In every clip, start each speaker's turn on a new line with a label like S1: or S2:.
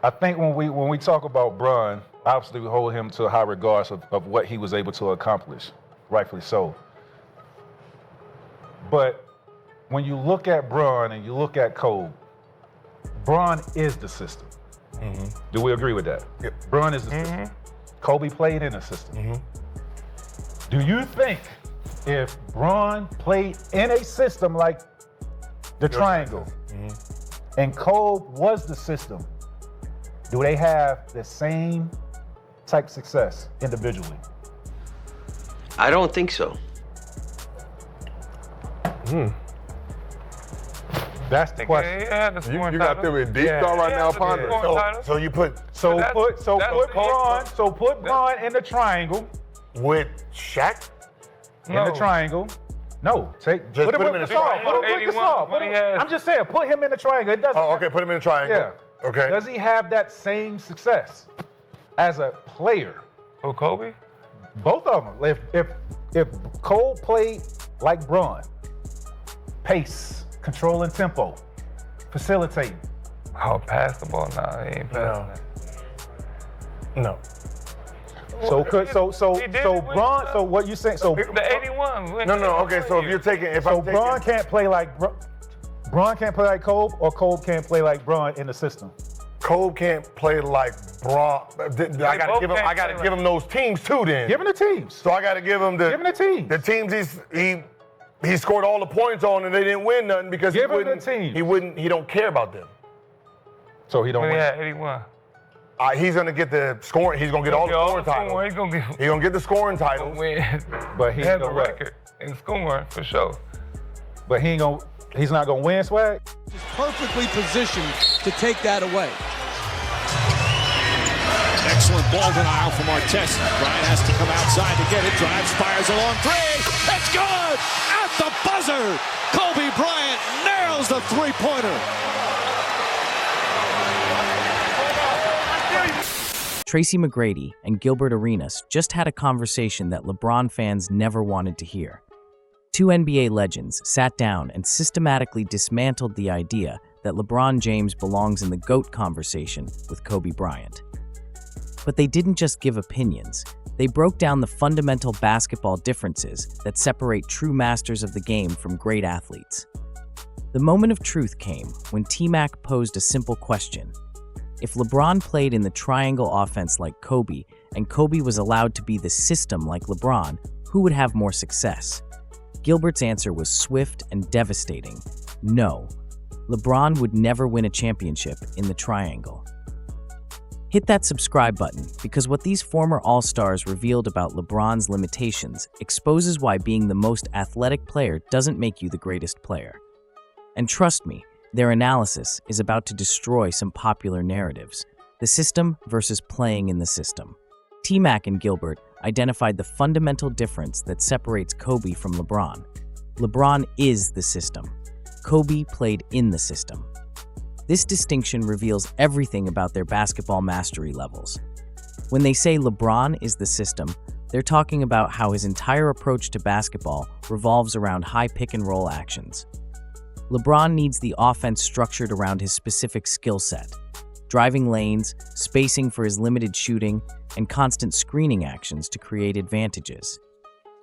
S1: I think when we talk about Bron, obviously we hold him to high regards of what he was able to accomplish, rightfully so. But when you look at Bron and you look at Kobe, Bron is the system. Mm-hmm. Do we agree with that?
S2: Yep.
S1: Bron is the system. Kobe played in the system. Mm-hmm. Do you think if Bron played in a system like the triangle and Kobe was the system, do they have the same type of success individually?
S3: I don't think so.
S1: That's the question.
S2: You got them in deep thought right now, Ponder. So you put
S1: put Bron in the triangle
S2: with Shaq
S1: in the triangle. No,
S2: put him in the triangle.
S1: I'm just saying, put him in the triangle. It doesn't.
S2: Oh, okay, put him in the triangle.
S1: Yeah.
S2: Okay.
S1: Does he have that same success as a player?
S4: Who, Kobe?
S1: Both of them. If Cole played like Bron, pace, controlling tempo, facilitating.
S4: Oh, pass the ball now. He ain't passing that.
S2: No.
S1: So Bron. So what you saying? So
S4: the 81.
S2: No. Okay, so if you're taking,
S1: Bron can't play like Bron can't play like Kobe, or Kobe can't play like Bron in the system.
S2: Kobe can't play like Bron. I gotta give him those teams too. Then
S1: give him the teams.
S2: So I gotta give him the
S1: teams.
S2: The teams he scored all the points on, and they didn't win nothing because he don't care about them.
S1: So he don't win.
S4: Yeah, 81.
S2: He's gonna get the scoring. He's gonna get all the scoring titles. He's gonna get the scoring titles.
S1: But he
S4: has a record in scoring for sure.
S1: But he's not gonna win, Swag.
S5: He's perfectly positioned to take that away.
S6: Excellent ball denial from Artest. Bryant has to come outside to get it. Drives, fires a long three. It's good! At the buzzer! Kobe Bryant nails the three-pointer.
S7: Tracy McGrady and Gilbert Arenas just had a conversation that LeBron fans never wanted to hear. Two NBA legends sat down and systematically dismantled the idea that LeBron James belongs in the GOAT conversation with Kobe Bryant. But they didn't just give opinions. They broke down the fundamental basketball differences that separate true masters of the game from great athletes. The moment of truth came when T-Mac posed a simple question. If LeBron played in the triangle offense like Kobe, and Kobe was allowed to be the system like LeBron, who would have more success? Gilbert's answer was swift and devastating. No. LeBron would never win a championship in the triangle. Hit that subscribe button, because what these former All-Stars revealed about LeBron's limitations exposes why being the most athletic player doesn't make you the greatest player. And trust me, their analysis is about to destroy some popular narratives. The system versus playing in the system. T-Mac and Gilbert identified the fundamental difference that separates Kobe from LeBron. LeBron is the system. Kobe played in the system. This distinction reveals everything about their basketball mastery levels. When they say LeBron is the system, they're talking about how his entire approach to basketball revolves around high pick-and-roll actions. LeBron needs the offense structured around his specific skill set. Driving lanes, spacing for his limited shooting, and constant screening actions to create advantages.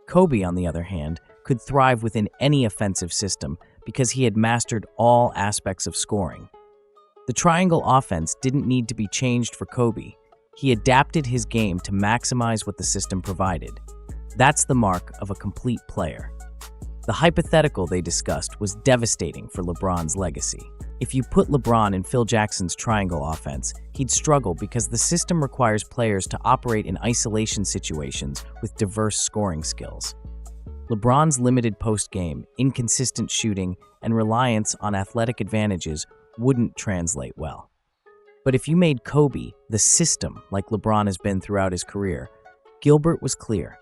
S7: Kobe, on the other hand, could thrive within any offensive system because he had mastered all aspects of scoring. The triangle offense didn't need to be changed for Kobe. He adapted his game to maximize what the system provided. That's the mark of a complete player. The hypothetical they discussed was devastating for LeBron's legacy. If you put LeBron in Phil Jackson's triangle offense, he'd struggle because the system requires players to operate in isolation situations with diverse scoring skills. LeBron's limited post-game, inconsistent shooting, and reliance on athletic advantages wouldn't translate well. But if you made Kobe the system like LeBron has been throughout his career, Gilbert was clear.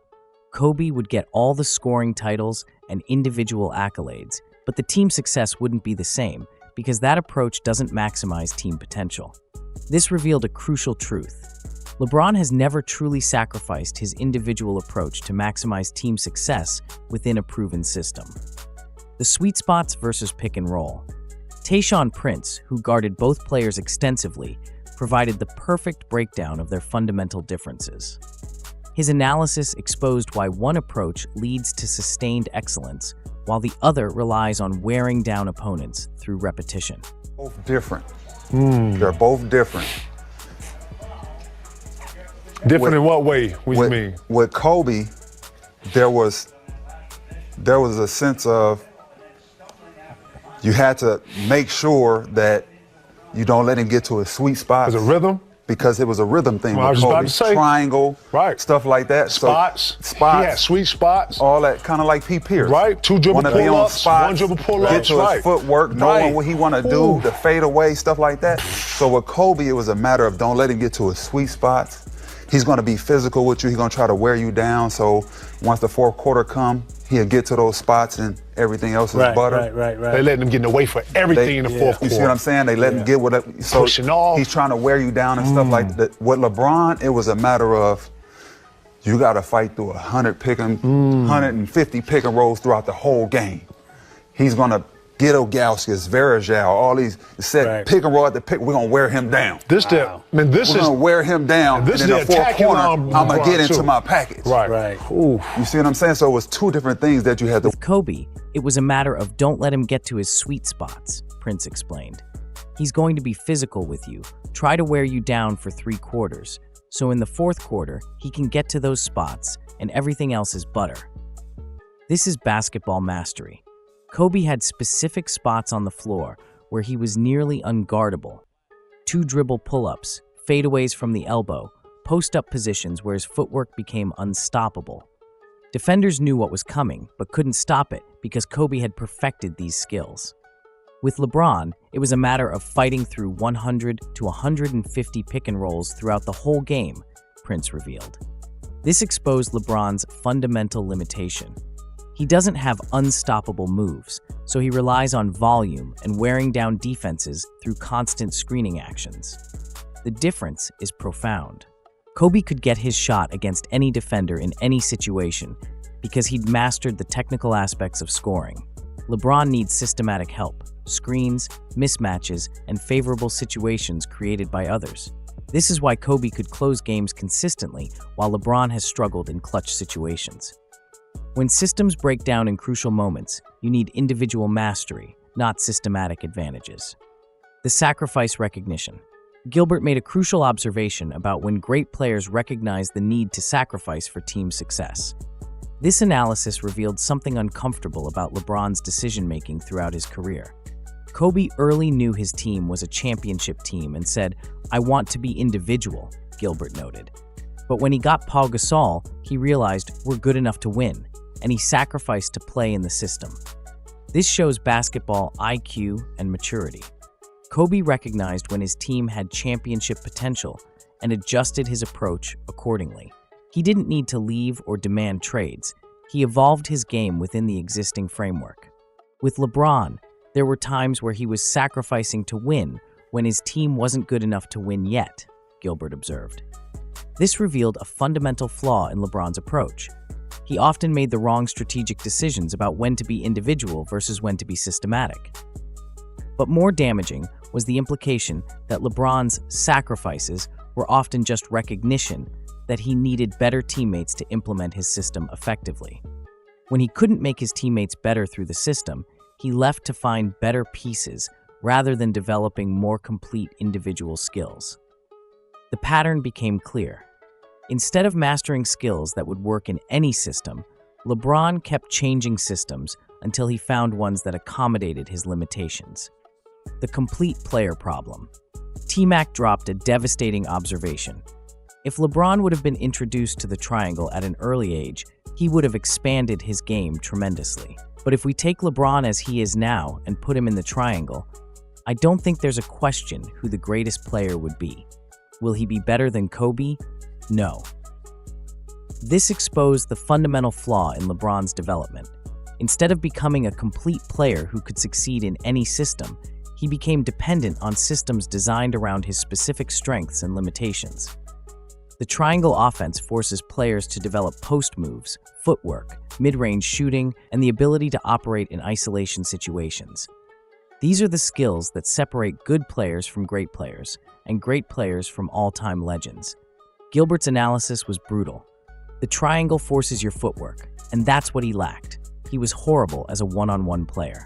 S7: Kobe would get all the scoring titles and individual accolades, but the team success wouldn't be the same because that approach doesn't maximize team potential. This revealed a crucial truth. LeBron has never truly sacrificed his individual approach to maximize team success within a proven system. The sweet spots versus pick and roll. Tayshaun Prince, who guarded both players extensively, provided the perfect breakdown of their fundamental differences. His analysis exposed why one approach leads to sustained excellence, while the other relies on wearing down opponents through repetition.
S8: Both different. They're both different.
S2: Different in what way? What do you mean?
S8: With Kobe, there was a sense of you had to make sure that you don't let him get to a sweet spot.
S2: There's a rhythm?
S8: Because it was a rhythm thing
S2: Well, I
S8: with
S2: was
S8: Kobe.
S2: about to say.
S8: Triangle,
S2: Right.
S8: stuff like that.
S2: Spots.
S8: So, spots.
S2: He had sweet spots.
S8: All that, kind of like Pete Pierce.
S2: Right. 2 dribble
S8: Wanna be on
S2: pull-ups,
S8: spots,
S2: 1 dribble pull-ups.
S8: Get to
S2: right.
S8: his footwork,
S2: Right.
S8: knowing what he want to do,
S2: Ooh.
S8: the fade away, stuff like that. So with Kobe, it was a matter of don't let him get to his sweet spots. He's going to be physical with you. He's going to try to wear you down. So once the fourth quarter come, he'll get to those spots and everything else is butter.
S2: They letting him get away for everything in the fourth quarter.
S8: You see what I'm saying? They let him get so
S2: Pushing off.
S8: he's trying to wear you down and stuff like that. With LeBron, it was a matter of you got to fight through 150 pick and rolls throughout the whole game. He's going to get Ilgauskas, Verajao, all these set pick and roll at the pick. We're going to wear him down.
S2: We're going to
S8: wear him down.
S2: This
S8: and
S2: is
S8: in the
S2: the
S8: fourth
S2: attacking
S8: corner,
S2: arm
S8: I'm going to get
S2: LeBron,
S8: into
S2: too.
S8: my package.
S2: Right. Ooh.
S8: You see what I'm saying? So it was 2 different things that you had to.
S7: With Kobe, it was a matter of don't let him get to his sweet spots, Prince explained. He's going to be physical with you, try to wear you down for 3 quarters, so in the fourth quarter, he can get to those spots and everything else is butter. This is basketball mastery. Kobe had specific spots on the floor where he was nearly unguardable. 2 dribble pull-ups, fadeaways from the elbow, post-up positions where his footwork became unstoppable. Defenders knew what was coming, but couldn't stop it because Kobe had perfected these skills. With LeBron, it was a matter of fighting through 100 to 150 pick and rolls throughout the whole game, Prince revealed. This exposed LeBron's fundamental limitation. He doesn't have unstoppable moves, so he relies on volume and wearing down defenses through constant screening actions. The difference is profound. Kobe could get his shot against any defender in any situation because he'd mastered the technical aspects of scoring. LeBron needs systematic help, screens, mismatches, and favorable situations created by others. This is why Kobe could close games consistently while LeBron has struggled in clutch situations. When systems break down in crucial moments, you need individual mastery, not systematic advantages. The sacrifice recognition. Gilbert made a crucial observation about when great players recognize the need to sacrifice for team success. This analysis revealed something uncomfortable about LeBron's decision-making throughout his career. Kobe early knew his team was a championship team and said, "I want to be individual," Gilbert noted. But when he got Paul Gasol, he realized we're good enough to win, and he sacrificed to play in the system. This shows basketball IQ and maturity. Kobe recognized when his team had championship potential and adjusted his approach accordingly. He didn't need to leave or demand trades. He evolved his game within the existing framework. With LeBron, there were times where he was sacrificing to win when his team wasn't good enough to win yet, Gilbert observed. This revealed a fundamental flaw in LeBron's approach. He often made the wrong strategic decisions about when to be individual versus when to be systematic. But more damaging was the implication that LeBron's sacrifices were often just recognition that he needed better teammates to implement his system effectively. When he couldn't make his teammates better through the system, he left to find better pieces rather than developing more complete individual skills. The pattern became clear. Instead of mastering skills that would work in any system, LeBron kept changing systems until he found ones that accommodated his limitations. The complete player problem. T-Mac dropped a devastating observation. If LeBron would have been introduced to the triangle at an early age, he would have expanded his game tremendously. But if we take LeBron as he is now and put him in the triangle, I don't think there's a question who the greatest player would be. Will he be better than Kobe? No. This exposed the fundamental flaw in LeBron's development. Instead of becoming a complete player who could succeed in any system, he became dependent on systems designed around his specific strengths and limitations. The triangle offense forces players to develop post moves, footwork, mid-range shooting, and the ability to operate in isolation situations. These are the skills that separate good players from great players, and great players from all-time legends. Gilbert's analysis was brutal. The triangle forces your footwork, and that's what he lacked. He was horrible as a one-on-one player.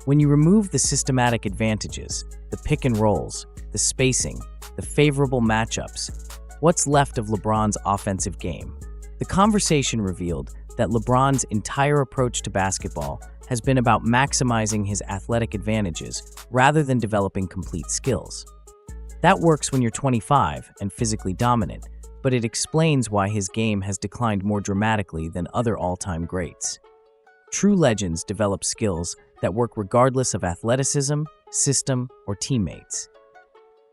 S7: When you remove the systematic advantages, the pick and rolls, the spacing, the favorable matchups, what's left of LeBron's offensive game? The conversation revealed that LeBron's entire approach to basketball has been about maximizing his athletic advantages rather than developing complete skills. That works when you're 25 and physically dominant, but it explains why his game has declined more dramatically than other all-time greats. True legends develop skills that work regardless of athleticism, system, or teammates.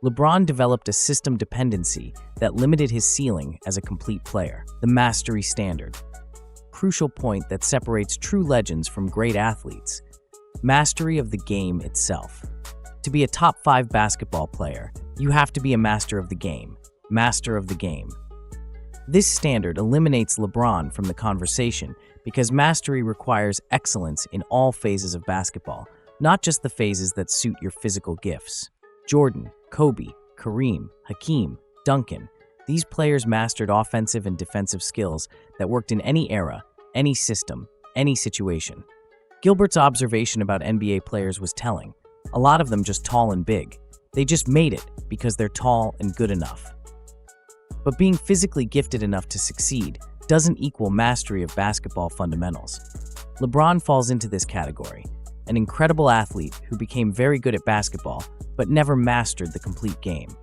S7: LeBron developed a system dependency that limited his ceiling as a complete player, the mastery standard. Crucial point that separates true legends from great athletes: mastery of the game itself. To be a top 5 basketball player, you have to be a master of the game. Master of the game. This standard eliminates LeBron from the conversation because mastery requires excellence in all phases of basketball, not just the phases that suit your physical gifts. Jordan, Kobe, Kareem, Hakeem, Duncan, these players mastered offensive and defensive skills that worked in any era, any system, any situation. Gilbert's observation about NBA players was telling. A lot of them just tall and big. They just made it because they're tall and good enough. But being physically gifted enough to succeed doesn't equal mastery of basketball fundamentals. LeBron falls into this category, an incredible athlete who became very good at basketball but never mastered the complete game.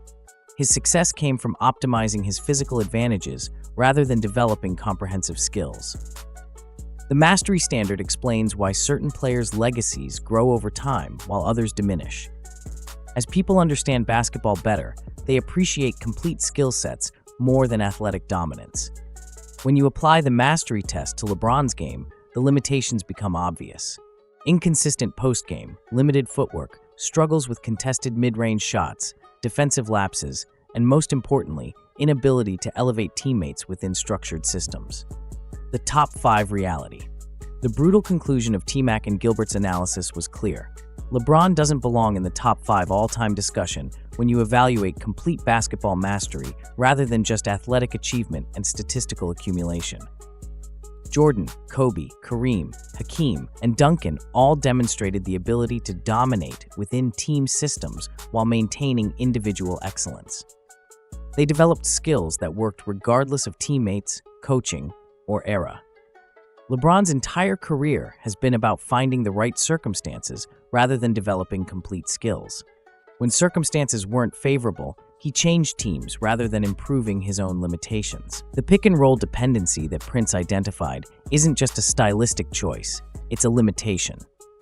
S7: His success came from optimizing his physical advantages rather than developing comprehensive skills. The mastery standard explains why certain players' legacies grow over time while others diminish. As people understand basketball better, they appreciate complete skill sets more than athletic dominance. When you apply the mastery test to LeBron's game, the limitations become obvious. Inconsistent post-game, limited footwork, struggles with contested mid-range shots, defensive lapses, and most importantly, inability to elevate teammates within structured systems. The top 5 reality. The brutal conclusion of T-Mac and Gilbert's analysis was clear. LeBron doesn't belong in the top 5 all-time discussion when you evaluate complete basketball mastery rather than just athletic achievement and statistical accumulation. Jordan, Kobe, Kareem, Hakeem, and Duncan all demonstrated the ability to dominate within team systems while maintaining individual excellence. They developed skills that worked regardless of teammates, coaching, or era. LeBron's entire career has been about finding the right circumstances rather than developing complete skills. When circumstances weren't favorable, he changed teams rather than improving his own limitations. The pick-and-roll dependency that Prince identified isn't just a stylistic choice, it's a limitation.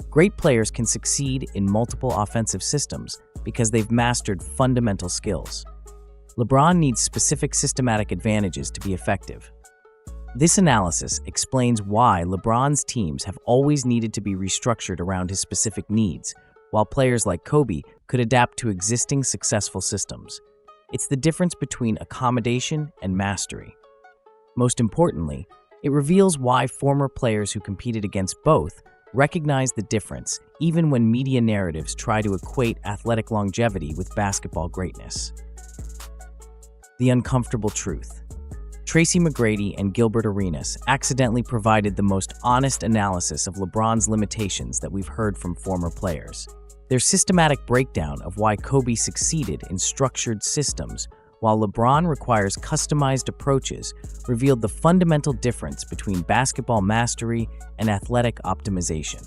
S7: Great players can succeed in multiple offensive systems because they've mastered fundamental skills. LeBron needs specific systematic advantages to be effective. This analysis explains why LeBron's teams have always needed to be restructured around his specific needs, while players like Kobe could adapt to existing successful systems. It's the difference between accommodation and mastery. Most importantly, it reveals why former players who competed against both recognize the difference, even when media narratives try to equate athletic longevity with basketball greatness. The uncomfortable truth. Tracy McGrady and Gilbert Arenas accidentally provided the most honest analysis of LeBron's limitations that we've heard from former players. Their systematic breakdown of why Kobe succeeded in structured systems while LeBron requires customized approaches revealed the fundamental difference between basketball mastery and athletic optimization.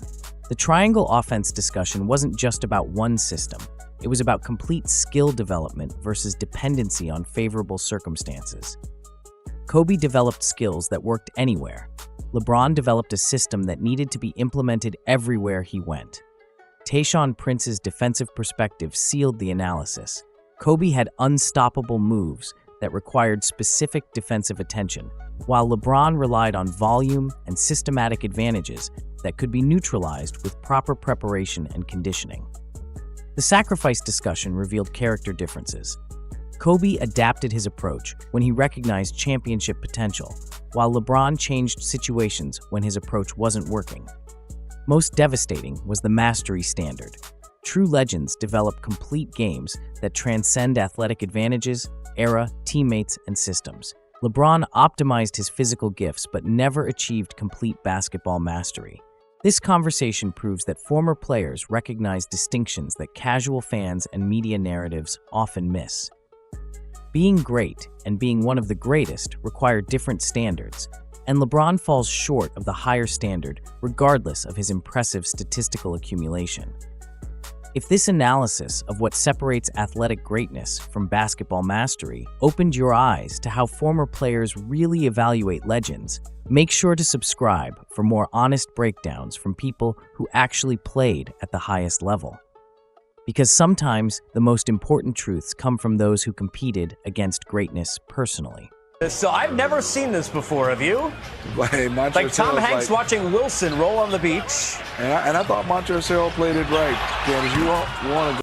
S7: The triangle offense discussion wasn't just about one system. It was about complete skill development versus dependency on favorable circumstances. Kobe developed skills that worked anywhere. LeBron developed a system that needed to be implemented everywhere he went. Tayshaun Prince's defensive perspective sealed the analysis. Kobe had unstoppable moves that required specific defensive attention, while LeBron relied on volume and systematic advantages that could be neutralized with proper preparation and conditioning. The sacrifice discussion revealed character differences. Kobe adapted his approach when he recognized championship potential, while LeBron changed situations when his approach wasn't working. Most devastating was the mastery standard. True legends develop complete games that transcend athletic advantages, era, teammates, and systems. LeBron optimized his physical gifts but never achieved complete basketball mastery. This conversation proves that former players recognize distinctions that casual fans and media narratives often miss. Being great and being one of the greatest require different standards, and LeBron falls short of the higher standard regardless of his impressive statistical accumulation. If this analysis of what separates athletic greatness from basketball mastery opened your eyes to how former players really evaluate legends, make sure to subscribe for more honest breakdowns from people who actually played at the highest level. Because sometimes the most important truths come from those who competed against greatness personally.
S9: So I've never seen this before, have you?
S10: Like
S9: Tom Hanks watching Wilson roll on the beach.
S10: And I thought Montrezl played it right. Candace, you want to